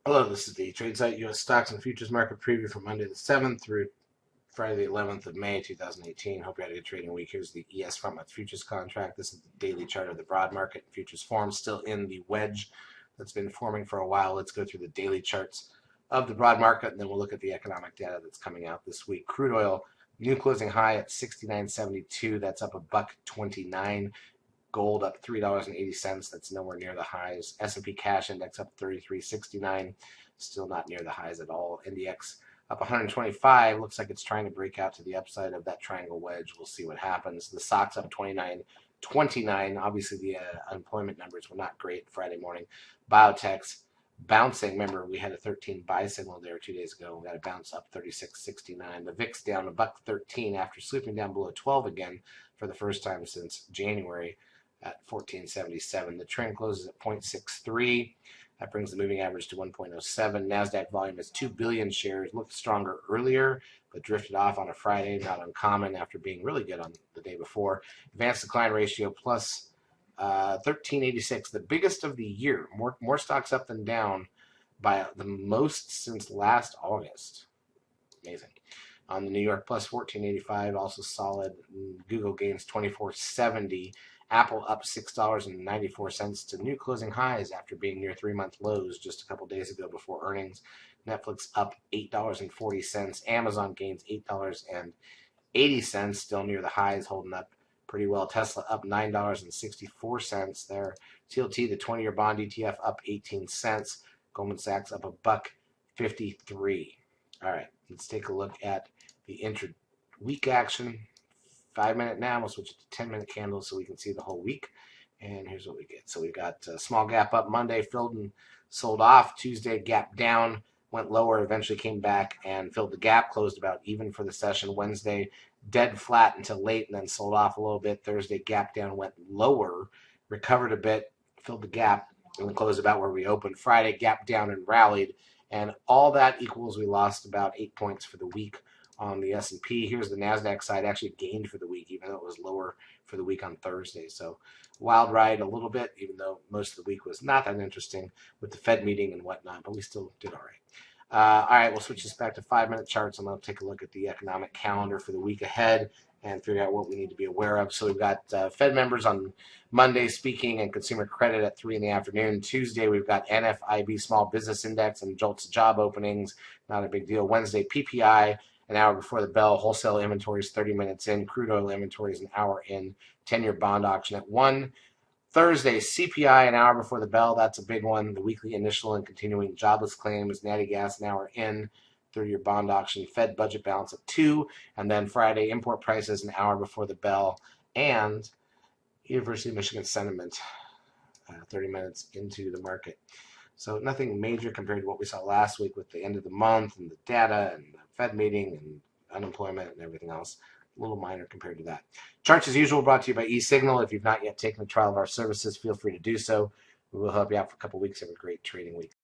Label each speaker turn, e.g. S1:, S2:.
S1: Hello, this is the Tradesight U.S. Stocks and Futures Market Preview for Monday the 7th through Friday the 11th of May 2018. Hope you had a good trading week. Here's the ES front month futures contract. This is the daily chart of the broad market futures form, still in the wedge that's been forming for a while. Let's go through the daily charts of the broad market, and then we'll look at the economic data that's coming out this week. Crude oil, new closing high at 69.72. That's up $1.29. Gold up $3.80. That's nowhere near the highs. S&P cash index up 33.69. Still not near the highs at all. NDX up 125. Looks like it's trying to break out to the upside of that triangle wedge. We'll see what happens. The SOX up 29.29. Obviously, the unemployment numbers were not great Friday morning. Biotech's bouncing. Remember, we had a 13 buy signal there 2 days ago. We got a bounce up 36.69. The VIX down $1.13 after slipping down below 12 again for the first time since January at 1477. The trend closes at 0.63. That brings the moving average to 1.07. NASDAQ volume is 2 billion shares. Looked stronger earlier, but drifted off on a Friday. Not uncommon after being really good on the day before. Advanced decline ratio plus 1386, the biggest of the year. More stocks up than down by the most since last August. Amazing. On the New York plus 1485, also solid. Google gains 2470. Apple up $6.94 to new closing highs after being near 3-month lows just a couple days ago before earnings. Netflix up $8.40. Amazon gains $8.80, still near the highs, holding up pretty well. Tesla up $9.64 there. TLT, the 20-year bond ETF, up 18 cents. Goldman Sachs up $1.53. All right, let's take a look at the intra-week action. 5-minute now. We'll switch it to 10-minute candles so we can see the whole week. And here's what we get. So we've got a small gap up Monday, filled and sold off. Tuesday, gap down, went lower, eventually came back and filled the gap, closed about even for the session. Wednesday, dead flat until late and then sold off a little bit. Thursday, gap down, went lower, recovered a bit, filled the gap, and then closed about where we opened. Friday, gap down and rallied. And all that equals we lost about 8 points for the week on the S&P. Here's the NASDAQ side, actually gained for the week, even though it was lower for the week on Thursday. So wild ride a little bit, even though most of the week was not that interesting with the Fed meeting and whatnot, but we still did all right. All right, we'll switch this back to 5-minute charts. I'm going to take a look at the economic calendar for the week ahead and figure out what we need to be aware of. So we've got Fed members on Monday speaking and consumer credit at 3 in the afternoon. Tuesday, we've got NFIB small business index and JOLTS job openings. Not a big deal. Wednesday, PPI. An hour before the bell. Wholesale inventories 30 minutes in. Crude oil inventories an hour in. 10-year bond auction at 1. Thursday, CPI an hour before the bell. That's a big one. The weekly initial and continuing jobless claims. Natty gas an hour in. 30-year bond auction. Fed budget balance at 2. And then Friday, import prices an hour before the bell. And University of Michigan sentiment 30 minutes into the market. So nothing major compared to what we saw last week with the end of the month and the data and the Fed meeting and unemployment and everything else. A little minor compared to that. Charts as usual brought to you by eSignal. If you've not yet taken the trial of our services, feel free to do so. We will help you out for a couple weeks. Have a great trading week.